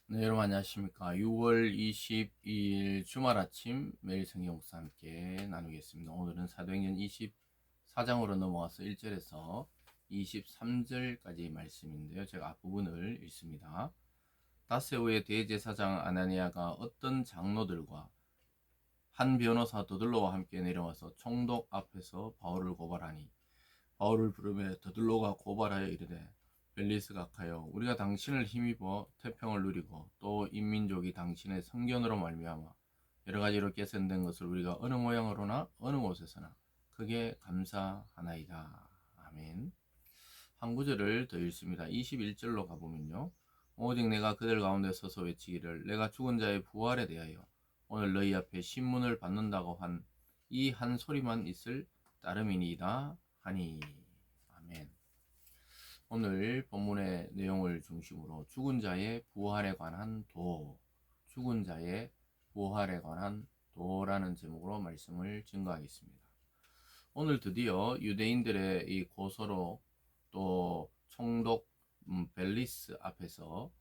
네, 여러분 안녕하십니까. 6월 22일 주말 아침 매일 성경 묵상 함께 나누겠습니다. 오늘은 사도행전 24장으로 넘어와서 1절에서 23절까지 말씀인데요. 제가 앞부분을 읽습니다. 닷새 후에 대제사장 아나니아가 어떤 장로들과 한 변호사 더들로와 함께 내려와서 총독 앞에서 바울을 고발하니 바울을 부르며 더들로가 고발하여 이르되 벨리스 각하여 우리가 당신을 힘입어 태평을 누리고 또 인민족이 당신의 성견으로 말미암아 여러 가지로 개선된 것을 우리가 어느 모양으로나 어느 곳에서나 크게 감사하나이다. 아멘. 한 구절을 더 읽습니다. 21절로 가보면요. 오직 내가 그들 가운데 서서 외치기를 내가 죽은 자의 부활에 대하여 오늘 너희 앞에 신문을 받는다고 한 이 한 소리만 있을 따름이니이다 하니. 아멘. 오늘 본문의 내용을 중심으로 죽은 자의 부활에 관한 도, 죽은 자의 부활에 관한 도라는 제목으로 말씀을 증거하겠습니다. 오늘 드디어 유대인들의 이 고소로 또 총독 벨리스 앞에서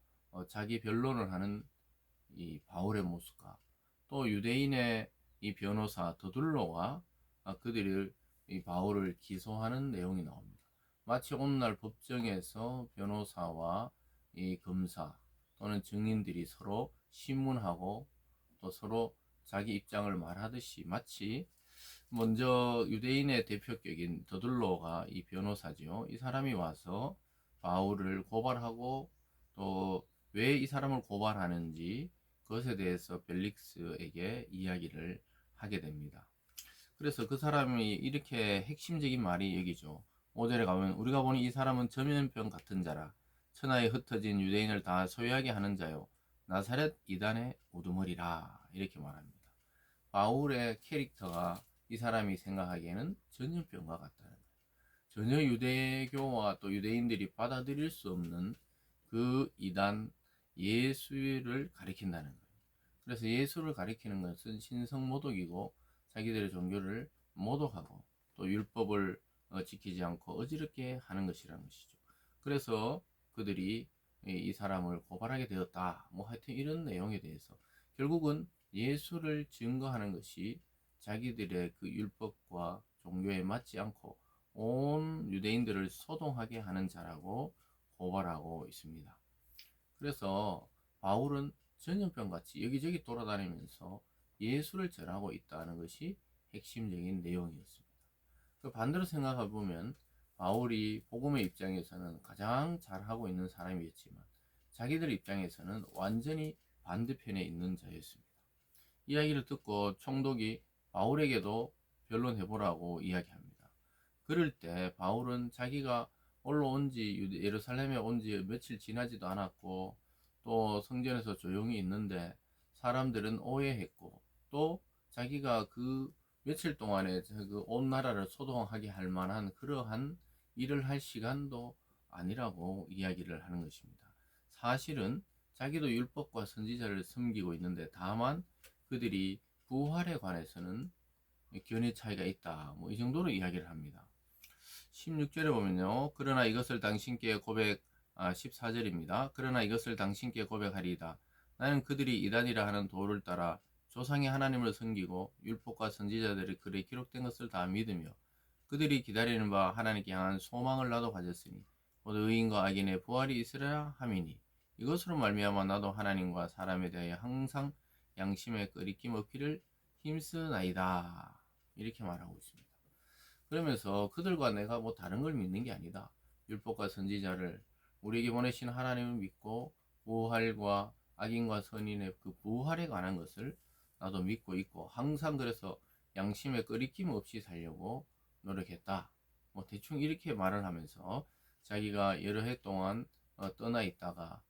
자기 변론을 하는 이 바울의 모습과 또 유대인의 이 변호사 더둘로가 그들을 이 바울을 기소하는 내용이 나옵니다. 마치 오늘날 법정에서 변호사와 이 검사 또는 증인들이 서로 신문하고 또 서로 자기 입장을 말하듯이 마치 먼저 유대인의 대표격인 더둘로가 이 변호사지요. 이 사람이 와서 바울을 고발하고 또 왜 이 사람을 고발하는지 그것에 대해서 벨릭스에게 이야기를 하게 됩니다. 그래서 그 사람이 이렇게 핵심적인 말이 여기죠. 5절에 가면 우리가 보니 이 사람은 전염병 같은 자라 천하에 흩어진 유대인을 다 소유하게 하는 자요 나사렛 이단의 우두머리라 이렇게 말합니다. 바울의 캐릭터가 이 사람이 생각하기에는 전염병과 같다는 거예요. 전혀 유대교와 또 유대인들이 받아들일 수 없는 그 이단 예수를 가리킨다는 거예요. 그래서 예수를 가리키는 것은 신성모독이고 자기들의 종교를 모독하고 또 율법을 지키지 않고 어지럽게 하는 것이라는 것이죠. 그래서 그들이 이 사람을 고발하게 되었다. 뭐 하여튼 이런 내용에 대해서 결국은 예수를 증거하는 것이 자기들의 그 율법과 종교에 맞지 않고 온 유대인들을 소동하게 하는 자라고 고발하고 있습니다. 그래서 바울은 전염병같이 여기저기 돌아다니면서 예수를 전하고 있다는 것이 핵심적인 내용이었습니다. 그 반대로 생각해 보면 바울이 복음의 입장에서는 가장 잘하고 있는 사람이었지만 자기들 입장에서는 완전히 반대편에 있는 자였습니다. 이야기를 듣고 총독이 바울에게도 변론해보라고 이야기합니다. 그럴 때 바울은 자기가 올라온 지 예루살렘에 온 지 며칠 지나지도 않았고 또 성전에서 조용히 있는데 사람들은 오해했고 또 자기가 그 며칠 동안에 그 온 나라를 소동하게 할 만한 그러한 일을 할 시간도 아니라고 이야기를 하는 것입니다. 사실은 자기도 율법과 선지자를 섬기고 있는데 다만 그들이 부활에 관해서는 견해 차이가 있다. 뭐 이 정도로 이야기를 합니다. 16절에 보면요. 그러나 이것을 당신께 14절입니다. 그러나 이것을 당신께 고백하리이다. 나는 그들이 이단이라 하는 도를 따라 조상의 하나님을 섬기고 율법과 선지자들의 글에 기록된 것을 다 믿으며 그들이 기다리는 바 하나님께 향한 소망을 나도 가졌으니 모두 의인과 악인의 부활이 있으리라 함이니 이것으로 말미암아 나도 하나님과 사람에 대하여 항상 양심에 끄리낌 없기를 힘쓰나이다. 이렇게 말하고 있습니다. 그러면서 그들과 내가 뭐 다른 걸 믿는 게 아니다. 율법과 선지자를 우리에게 보내신 하나님을 믿고 부활과 악인과 선인의 그 부활에 관한 것을 나도 믿고 있고 항상 그래서 양심에 끄리낌 없이 살려고 노력했다. 뭐 대충 이렇게 말을 하면서 자기가 여러 해 동안 떠나 있다가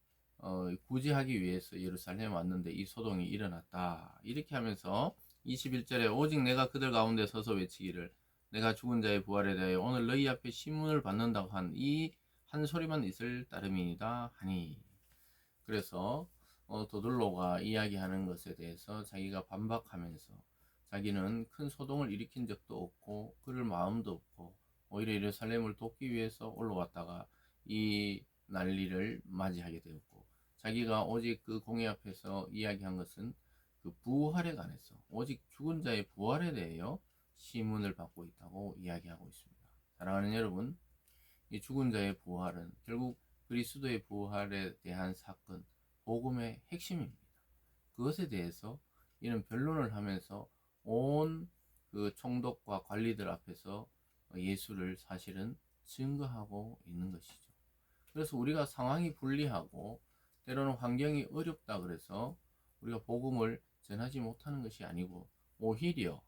구제하기 위해서 예루살렘에 왔는데 이 소동이 일어났다. 이렇게 하면서 21절에 오직 내가 그들 가운데 서서 외치기를 내가 죽은 자의 부활에 대하여 오늘 너희 앞에 신문을 받는다고 한 이 한 소리만 있을 따름이니다 하니. 그래서 도들로가 이야기하는 것에 대해서 자기가 반박하면서 자기는 큰 소동을 일으킨 적도 없고 그럴 마음도 없고 오히려 예루살렘을 돕기 위해서 올라왔다가 이 난리를 맞이하게 되었고 자기가 오직 그 공의 앞에서 이야기한 것은 그 부활에 관해서, 오직 죽은 자의 부활에 대하여 시문을 받고 있다고 이야기하고 있습니다. 사랑하는 여러분, 이 죽은 자의 부활은 결국 그리스도의 부활에 대한 사건, 복음의 핵심입니다. 그것에 대해서 이런 변론을 하면서 온 그 총독과 관리들 앞에서 예수를 사실은 증거하고 있는 것이죠. 그래서 우리가 상황이 불리하고 때로는 환경이 어렵다 그래서 우리가 복음을 전하지 못하는 것이 아니고, 오히려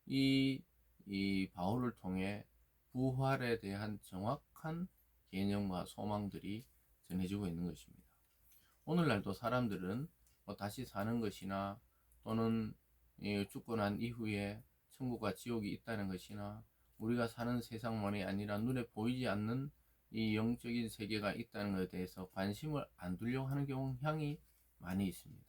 이, 이 바울을 통해 부활에 대한 정확한 개념과 소망들이 전해지고 있는 것입니다. 오늘날도 사람들은 뭐 다시 사는 것이나, 또는 죽고 난 이후에 천국과 지옥이 있다는 것이나, 우리가 사는 세상만이 아니라 눈에 보이지 않는 이 영적인 세계가 있다는 것에 대해서 관심을 안 두려고 하는 경향이 많이 있습니다.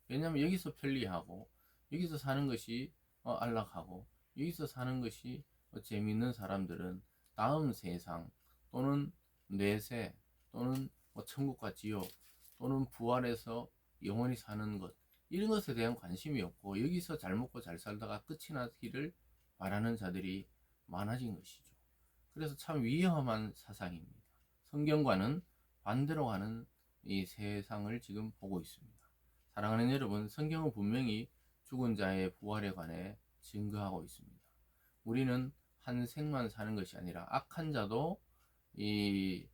왜냐하면 여기서 편리하고, 여기서 사는 것이 안락하고, 여기서 사는 것이 재미있는 사람들은 다음 세상, 또는 뇌세, 또는 천국과 지옥, 또는 부활해서 영원히 사는 것, 이런 것에 대한 관심이 없고, 여기서 잘 먹고 잘 살다가 끝이 나기를 바라는 자들이 많아진 것이죠. 그래서 참 위험한 사상입니다. 성경과는 반대로 가는 이 세상을 지금 보고 있습니다. 사랑하는 여러분, 성경은 분명히 죽은 자의 부활에 관해 증거하고 있습니다. 우리는 한 생만 사는 것이 아니라 악한 자도 이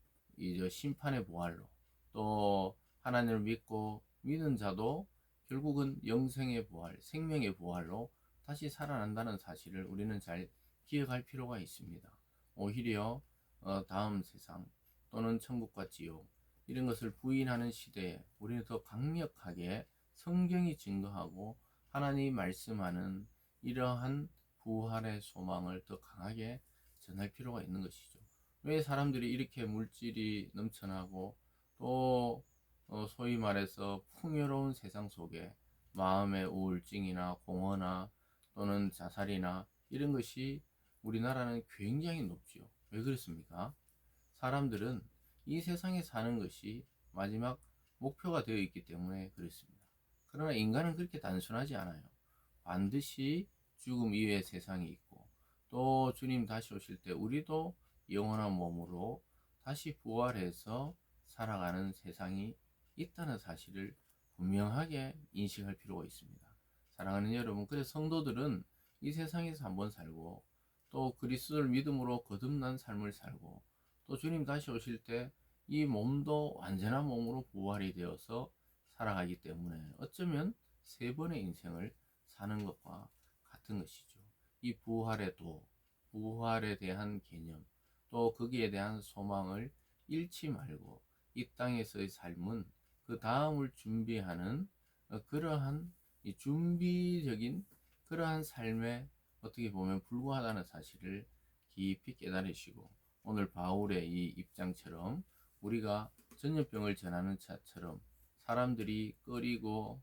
심판의 부활로, 또 하나님을 믿고 믿은 자도 결국은 영생의 부활, 생명의 부활로 다시 살아난다는 사실을 우리는 잘 기억할 필요가 있습니다. 오히려 다음 세상, 또는 천국과 지옥, 이런 것을 부인하는 시대에 우리는 더 강력하게 성경이 증거하고 하나님이 말씀하는 이러한 부활의 소망을 더 강하게 전할 필요가 있는 것이죠. 왜 사람들이 이렇게 물질이 넘쳐나고, 또 소위 말해서 풍요로운 세상 속에 마음의 우울증이나 공허나, 또는 자살이나 이런 것이 우리나라는 굉장히 높지요. 왜 그렇습니까? 사람들은 이 세상에 사는 것이 마지막 목표가 되어 있기 때문에 그렇습니다. 그러나 인간은 그렇게 단순하지 않아요. 반드시 죽음 이후의 세상이 있고, 또 주님 다시 오실 때 우리도 영원한 몸으로 다시 부활해서 살아가는 세상이 있다는 사실을 분명하게 인식할 필요가 있습니다. 사랑하는 여러분, 그래서 성도들은 이 세상에서 한번 살고, 또 그리스도를 믿음으로 거듭난 삶을 살고, 또 주님 다시 오실 때 이 몸도 완전한 몸으로 부활이 되어서 살아가기 때문에 어쩌면 세 번의 인생을 사는 것과 같은 것이죠. 이 부활의 도, 부활에 대한 개념, 또 거기에 대한 소망을 잃지 말고, 이 땅에서의 삶은 그 다음을 준비하는 그러한 이 준비적인 그러한 삶에 어떻게 보면 불과하다는 사실을 깊이 깨달으시고, 오늘 바울의 이 입장처럼 우리가 전염병을 전하는 자처럼 사람들이 꺼리고,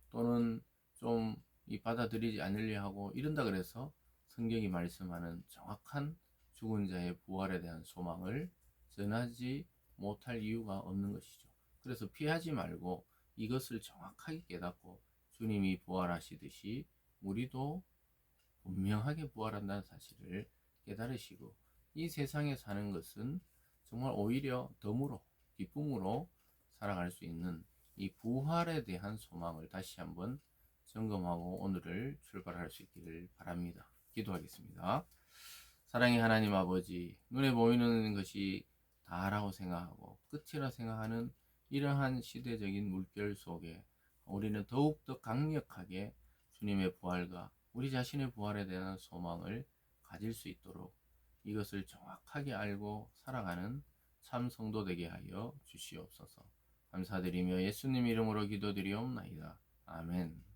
또는 좀 받아들이지 않으려 하고 이런다 그래서 성경이 말씀하는 정확한 죽은 자의 부활에 대한 소망을 전하지 못할 이유가 없는 것이죠. 그래서 피하지 말고 이것을 정확하게 깨닫고, 주님이 부활하시듯이 우리도 분명하게 부활한다는 사실을 깨달으시고, 이 세상에 사는 것은 정말 오히려 덤으로, 기쁨으로 살아갈 수 있는 이 부활에 대한 소망을 다시 한번 점검하고 오늘을 출발할 수 있기를 바랍니다. 기도하겠습니다. 사랑의 하나님 아버지, 눈에 보이는 것이 다라고 생각하고 끝이라 생각하는 이러한 시대적인 물결 속에 우리는 더욱더 강력하게 주님의 부활과 우리 자신의 부활에 대한 소망을 가질 수 있도록, 이것을 정확하게 알고 살아가는 참 성도 되게 하여 주시옵소서. 감사드리며 예수님 이름으로 기도드리옵나이다. 아멘.